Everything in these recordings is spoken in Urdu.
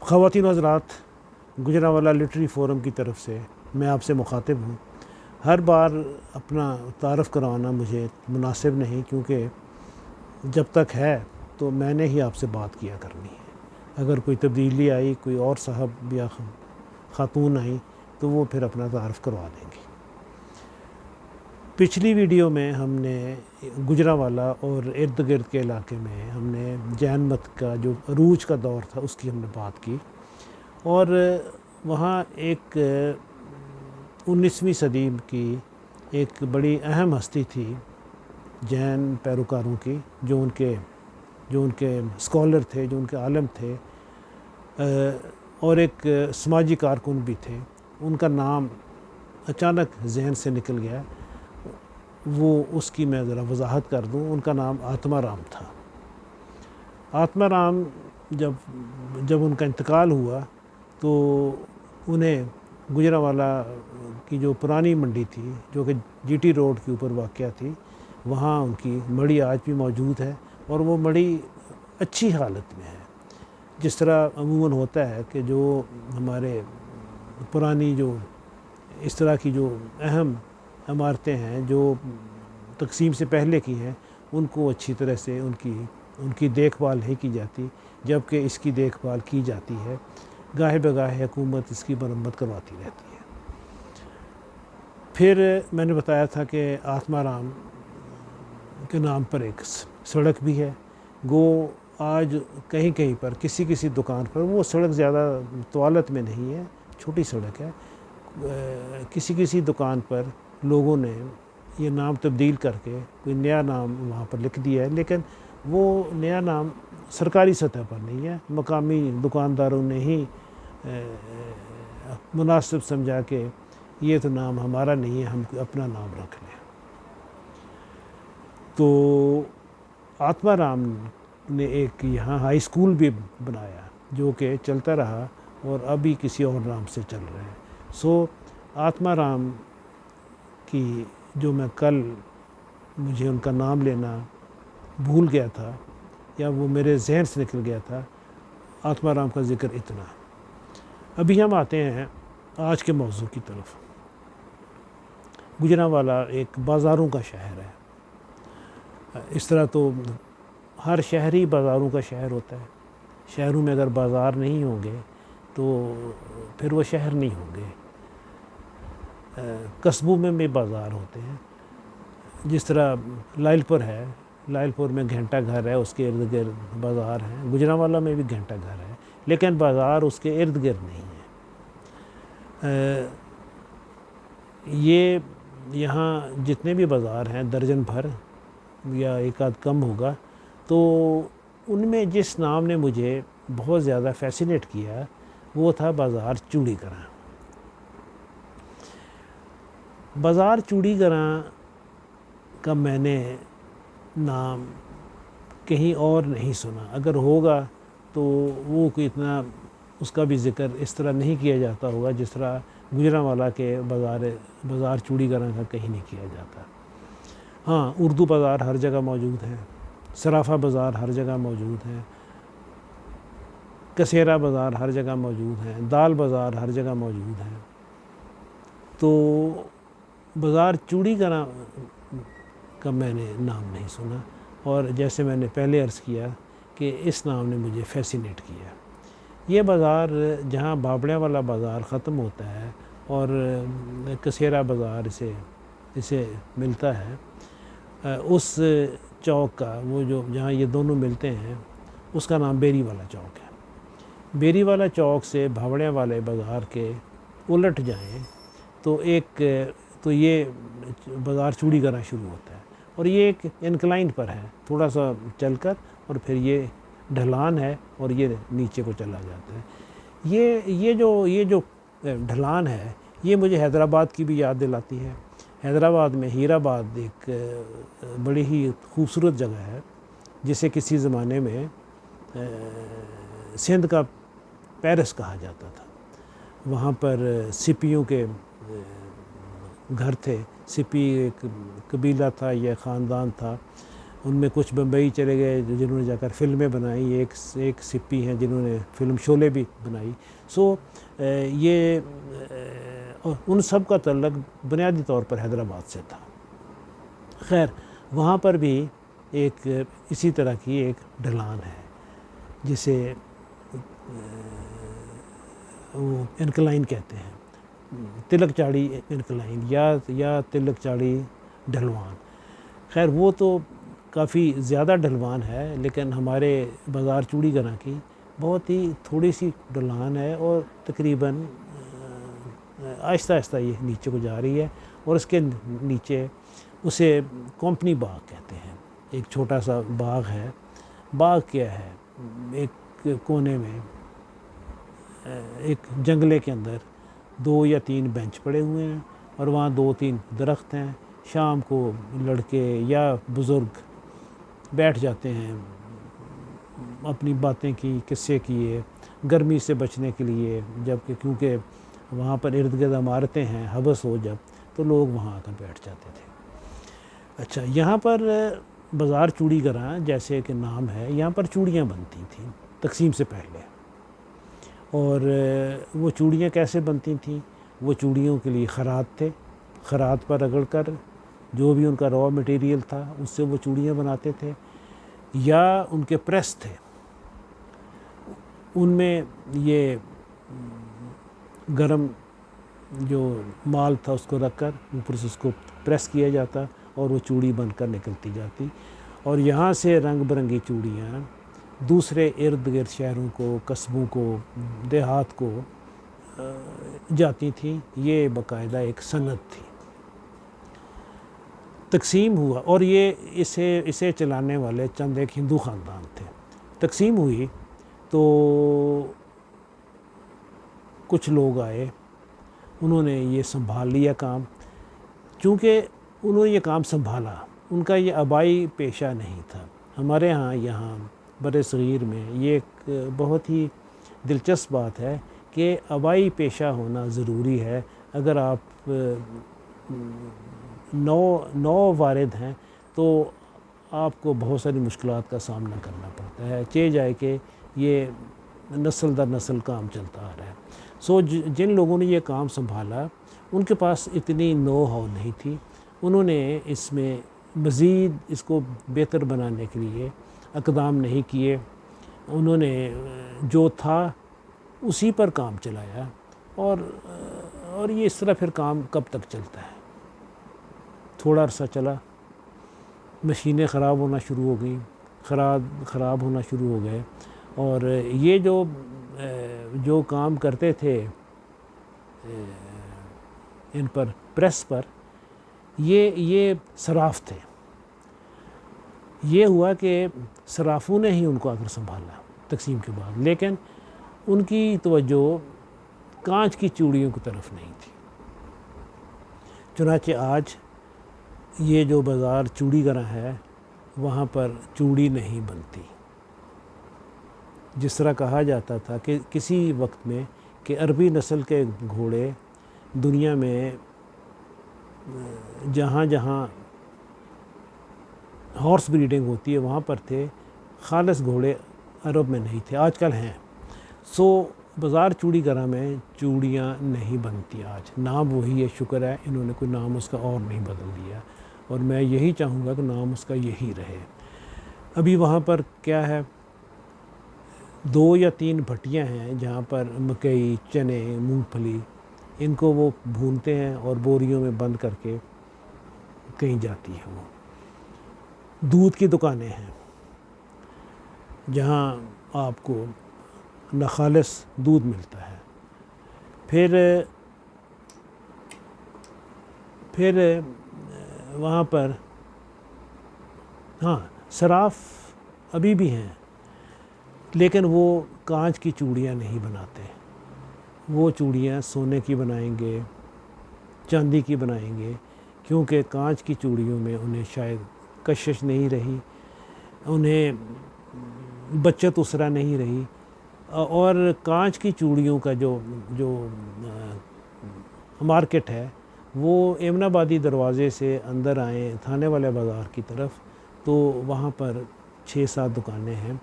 خواتین و حضرات، گجرانوالہ لٹری فورم کی طرف سے میں آپ سے مخاطب ہوں۔ ہر بار اپنا تعارف کروانا مجھے مناسب نہیں، کیونکہ جب تک ہے تو میں نے ہی آپ سے بات کیا کرنی ہے۔ اگر کوئی تبدیلی آئی، کوئی اور صاحب یا خاتون آئی تو وہ پھر اپنا تعارف کروا دیں گے۔ پچھلی ویڈیو میں ہم نے گجرانوالہ اور ارد گرد کے علاقے میں ہم نے جین مت کا جو عروج کا دور تھا اس کی ہم نے بات کی، اور وہاں ایک 19ویں صدی کی ایک بڑی اہم ہستی تھی جین پیروکاروں کی، جو ان کے اسکالر تھے، جو ان کے عالم تھے، اور ایک سماجی کارکن بھی تھے۔ ان کا نام اچانک ذہن سے نکل گیا، وہ اس کی میں ذرا وضاحت کر دوں۔ ان کا نام آتما رام تھا۔ آتما رام جب ان کا انتقال ہوا تو انہیں گجرانوالہ کی جو پرانی منڈی تھی، جو کہ جی ٹی روڈ کے اوپر واقع تھی، وہاں ان کی مڑی آج بھی موجود ہے، اور وہ مڑی اچھی حالت میں ہے۔ جس طرح عموماً ہوتا ہے کہ جو ہمارے پرانی جو اس طرح کی جو اہم عمارتیں ہیں جو تقسیم سے پہلے کی ہیں، ان کو اچھی طرح سے ان کی دیکھ بھال نہیں کی جاتی، جبکہ اس کی دیکھ بھال کی جاتی ہے۔ گاہے بگاہے حکومت اس کی مرمت کرواتی رہتی ہے۔ پھر میں نے بتایا تھا کہ آتما رام کے نام پر ایک سڑک بھی ہے۔ گو آج کہیں پر کسی دکان پر، وہ سڑک زیادہ طوالت میں نہیں ہے، چھوٹی سڑک ہے، کسی دکان پر لوگوں نے یہ نام تبدیل کر کے کوئی نیا نام وہاں پر لکھ دیا ہے، لیکن وہ نیا نام سرکاری سطح پر نہیں ہے، مقامی دکانداروں نے ہی مناسب سمجھا کہ یہ تو نام ہمارا نہیں ہے، ہم اپنا نام رکھ لیں۔ تو آتما رام نے ایک یہاں ہائی اسکول بھی بنایا، جو کہ چلتا رہا اور ابھی کسی اور نام سے چل رہے ہیں۔ سو آتما رام کی جو میں کل مجھے ان کا نام لینا بھول گیا تھا، یا وہ میرے ذہن سے نکل گیا تھا، آتما رام کا ذکر اتنا۔ ابھی ہم آتے ہیں آج کے موضوع کی طرف۔ گجرانوالہ ایک بازاروں کا شہر ہے۔ اس طرح تو ہر شہر ہی بازاروں کا شہر ہوتا ہے۔ شہروں میں اگر بازار نہیں ہوں گے تو پھر وہ شہر نہیں ہوں گے۔ قصبوں میں بھی بازار ہوتے ہیں، جس طرح لائل پور ہے، لائل پور میں گھنٹہ گھر ہے، اس کے ارد گرد بازار ہیں۔ گجرانوالہ میں بھی گھنٹہ گھر ہے، لیکن بازار اس کے ارد گرد نہیں ہے۔ یہ یہاں جتنے بھی بازار ہیں، درجن بھر یا ایک آدھ کم ہوگا، تو ان میں جس نام نے مجھے بہت زیادہ فیسینیٹ کیا وہ تھا بازار چوڑی گراں۔ بازار چوڑی گراں کا میں نے نام کہیں اور نہیں سنا۔ اگر ہوگا تو وہ کوئی اتنا اس کا بھی ذکر اس طرح نہیں کیا جاتا ہوگا جس طرح گجرانوالہ کے بازار چوڑی گراں کا کہیں نہیں کیا جاتا۔ ہاں، اردو بازار ہر جگہ موجود ہے، صرافہ بازار ہر جگہ موجود ہے، کسیرا بازار ہر جگہ موجود ہے، دال بازار ہر جگہ موجود ہے۔ تو بازار چوڑی گراں کا میں نے نام نہیں سنا، اور جیسے میں نے پہلے عرض کیا کہ اس نام نے مجھے فیسینیٹ کیا۔ یہ بازار جہاں بابڑیاں والا بازار ختم ہوتا ہے اور کسیرا بازار اسے ملتا ہے، اس چوک کا وہ جہاں یہ دونوں ملتے ہیں، اس کا نام بیری والا چوک ہے۔ بیری والا چوک سے بھاوڑیاں والے بازار کے الٹ جائیں تو یہ بازار چوڑی گراں شروع ہوتا ہے، اور یہ ایک انکلائن پر ہے، تھوڑا سا چل کر، اور پھر یہ ڈھلان ہے اور یہ نیچے کو چلا جاتا ہے۔ یہ جو ڈھلان ہے، یہ مجھے حیدرآباد کی بھی یاد دلاتی ہے۔ حیدرآباد میں ہیر آباد ایک بڑی ہی خوبصورت جگہ ہے، جسے کسی زمانے میں سندھ کا پیرس کہا جاتا تھا۔ وہاں پر سپیوں کے گھر تھے۔ سپی ایک قبیلہ تھا یا خاندان تھا ان میں کچھ بمبئی چلے گئے جنہوں نے جا کر فلمیں بنائی، ایک سپی ہیں جنہوں نے فلم شعلے بھی بنائی. سو یہ ان سب کا تعلق بنیادی طور پر حیدرآباد سے تھا. خیر وہاں پر بھی ایک اسی طرح کی ایک ڈھلان ہے جسے وہ انکلائن کہتے ہیں، تلک چاڑی انکلائن یا تلک چاڑی ڈھلوان. خیر وہ تو کافی زیادہ ڈھلوان ہے، لیکن ہمارے بازار چوڑی گراں کی بہت ہی تھوڑی سی ڈھلان ہے اور تقریباً آہستہ آہستہ یہ نیچے کو جا رہی ہے. اور اس کے نیچے اسے کمپنی باغ کہتے ہیں. ایک چھوٹا سا باغ ہے. باغ کیا ہے؟ ایک کونے میں ایک جنگلے کے اندر 2 یا 3 بینچ پڑے ہوئے ہیں اور وہاں 2-3 درخت ہیں. شام کو لڑکے یا بزرگ بیٹھ جاتے ہیں، اپنی باتیں کی، قصے کیے، گرمی سے بچنے کے لیے. جبکہ کیونکہ وہاں پر ارد گرد عمارتیں ہیں، حبس ہو جب تو لوگ وہاں آ کر بیٹھ جاتے تھے. اچھا یہاں پر بازار چوڑی گراں جیسے کہ نام ہے، یہاں پر چوڑیاں بنتی تھیں تقسیم سے پہلے. اور وہ چوڑیاں کیسے بنتی تھیں؟ وہ چوڑیوں کے لیے خرات تھے، خرات پر رگڑ کر جو بھی ان کا را مٹیریل تھا اس سے وہ چوڑیاں بناتے تھے. یا ان کے پریس تھے، ان میں یہ گرم جو مال تھا اس کو رکھ کر اوپر سے اس کو پریس کیا جاتا اور وہ چوڑی بن کر نکلتی جاتی. اور یہاں سے رنگ برنگی چوڑیاں دوسرے ارد گرد شہروں کو، قصبوں کو، دیہات کو جاتی تھیں. یہ باقاعدہ ایک صنعت تھی. تقسیم ہوا اور یہ اسے چلانے والے چند ایک ہندو خاندان تھے. تقسیم ہوئی تو کچھ لوگ آئے، انہوں نے یہ سنبھال لیا کام. چونکہ انہوں نے یہ کام سنبھالا، ان کا یہ آبائی پیشہ نہیں تھا. ہمارے یہاں بر صغیر میں یہ ایک بہت ہی دلچسپ بات ہے کہ آبائی پیشہ ہونا ضروری ہے. اگر آپ نو وارد ہیں تو آپ کو بہت ساری مشکلات کا سامنا کرنا پڑتا ہے، چہ جائے کہ یہ نسل در نسل کام چلتا آ رہا ہے. سو جن لوگوں نے یہ کام سنبھالا ان کے پاس اتنی نو ہاؤ نہیں تھی. انہوں نے اس میں مزید اس کو بہتر بنانے کے لیے اقدام نہیں کیے. انہوں نے جو تھا اسی پر کام چلایا اور یہ اس طرح پھر کام کب تک چلتا ہے. تھوڑا عرصہ چلا، مشینیں خراب ہونا شروع ہو گئیں، خراب ہونا شروع ہو گئے. اور یہ جو کام کرتے تھے ان پر پریس پر، یہ صراف تھے. یہ ہوا کہ صرافوں نے ہی ان کو آ کر سنبھالا تقسیم کے بعد، لیکن ان کی توجہ کانچ کی چوڑیوں کی طرف نہیں تھی. چنانچہ آج یہ جو بازار چوڑی گراں ہے وہاں پر چوڑی نہیں بنتی. جس طرح کہا جاتا تھا کہ کسی وقت میں کہ عربی نسل کے گھوڑے دنیا میں جہاں جہاں ہارس بریڈنگ ہوتی ہے وہاں پر تھے، خالص گھوڑے عرب میں نہیں تھے. آج کل ہیں. سو بازار چوڑی گراں میں چوڑیاں نہیں بنتی آج. نام وہی ہے، شکر ہے انہوں نے کوئی نام اس کا اور نہیں بدل دیا، اور میں یہی چاہوں گا کہ نام اس کا یہی رہے. ابھی وہاں پر کیا ہے، 2 یا 3 بھٹیاں ہیں جہاں پر مکئی، چنے، مونگ پھلی ان کو وہ بھونتے ہیں اور بوریوں میں بند کر کے کہیں جاتی ہے. وہ دودھ کی دکانیں ہیں جہاں آپ کو ناخالص دودھ ملتا ہے. پھر وہاں پر صراف ابھی بھی ہیں، لیکن وہ کانچ کی چوڑیاں نہیں بناتے. وہ چوڑیاں سونے کی بنائیں گے، چاندی کی بنائیں گے، کیونکہ کانچ کی چوڑیوں میں انہیں شاید کشش نہیں رہی، انہیں بچت اسرا نہیں رہی. اور کانچ کی چوڑیوں کا جو مارکیٹ ہے وہ ایمن آبادی دروازے سے اندر آئیں تھانے والے بازار کی طرف تو وہاں پر 6-7 دکانیں ہیں،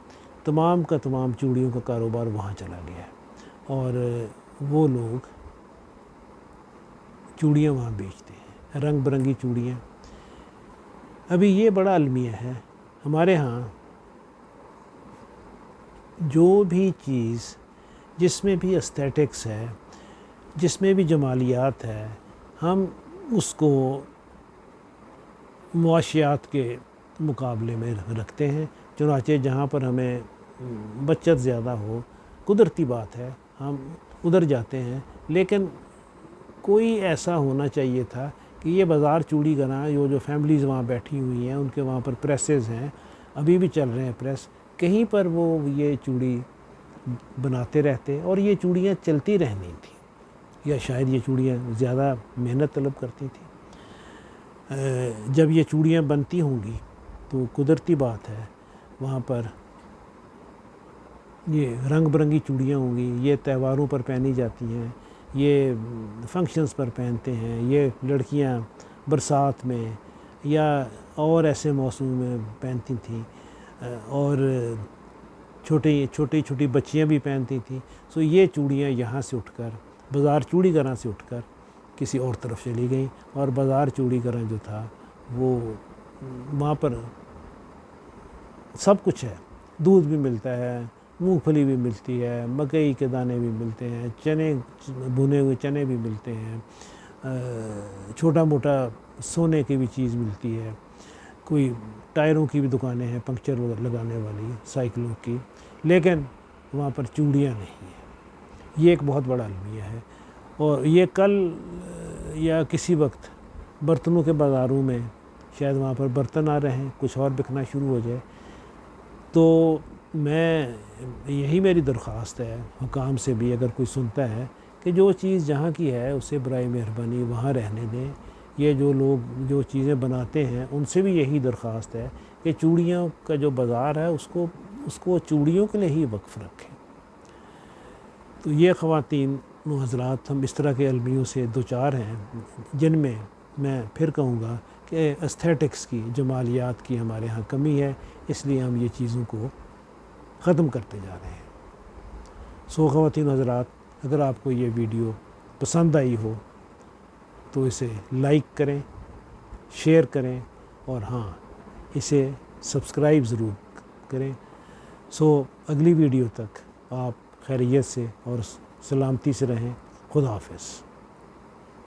تمام کا تمام چوڑیوں کا کاروبار وہاں چلا گیا ہے، اور وہ لوگ چوڑیاں وہاں بیچتے ہیں، رنگ برنگی چوڑیاں۔ ابھی یہ بڑا المیہ ہے ہمارے ہاں، جو بھی چیز جس میں بھی استھیٹکس ہے، جس میں بھی جمالیات ہے، ہم اس کو معاشیات کے مقابلے میں رکھتے ہیں۔ چنانچہ جہاں پر ہمیں بچت زیادہ ہو، قدرتی بات ہے، ہم ادھر جاتے ہیں، لیکن کوئی ایسا ہونا چاہیے تھا کہ یہ بازار چوڑی گراں جو فیملیز وہاں بیٹھی ہوئی ہیں، ان کے وہاں پر پریسز ہیں، ابھی بھی چل رہے ہیں پریس، کہیں پر وہ یہ چوڑی بناتے رہتے اور یہ چوڑیاں چلتی رہنی تھیں، یا شاید یہ چوڑیاں زیادہ محنت طلب کرتی تھیں۔ جب یہ چوڑیاں بنتی ہوں گی تو قدرتی بات ہے وہاں پر یہ رنگ برنگی چوڑیاں ہوں گی، یہ تہواروں پر پہنی جاتی ہیں، یہ فنکشنز پر پہنتے ہیں، یہ لڑکیاں برسات میں یا اور ایسے موسم میں پہنتی تھیں، اور چھوٹی بچیاں بھی پہنتی تھیں۔ سو یہ چوڑیاں یہاں سے اٹھ کر بازار چوڑی گراں سے اٹھ کر کسی اور طرف چلی گئیں، اور بازار چوڑی گراں جو تھا وہ وہاں پر سب کچھ ہے، دودھ بھی ملتا ہے، مونگ پھلی بھی ملتی ہے، مکئی کے دانے بھی ملتے ہیں، چنے بھنے ہوئے چنے بھی ملتے ہیں، چھوٹا موٹا سونے کی بھی چیز ملتی ہے، کوئی ٹائروں کی بھی دکانیں ہیں، پنکچر لگانے والی سائیکلوں کی، لیکن وہاں پر چوڑیاں نہیں ہیں۔ یہ ایک بہت بڑا المیہ ہے، اور یہ کل یا کسی وقت برتنوں کے بازاروں میں شاید وہاں پر برتن آ رہے ہیں، کچھ اور بکنا شروع ہو جائے، تو یہی میری درخواست ہے حکام سے بھی، اگر کوئی سنتا ہے، کہ جو چیز جہاں کی ہے اسے برائے مہربانی وہاں رہنے دیں۔ یہ جو لوگ جو چیزیں بناتے ہیں ان سے بھی یہی درخواست ہے کہ چوڑیوں کا جو بازار ہے اس کو چوڑیوں کے لیے ہی وقف رکھیں۔ تو یہ خواتین و حضرات، ہم اس طرح کے المیوں سے دوچار ہیں، جن میں پھر کہوں گا کہ استھیٹکس کی، جمالیات کی ہمارے ہاں کمی ہے، اس لیے ہم یہ چیزوں کو ختم کرتے جا رہے ہیں۔ سو خواتین و حضرات، اگر آپ کو یہ ویڈیو پسند آئی ہو تو اسے لائک کریں، شیئر کریں، اور ہاں، اسے سبسکرائب ضرور کریں۔ سو اگلی ویڈیو تک آپ خیریت سے اور سلامتی سے رہیں۔ خدا حافظ۔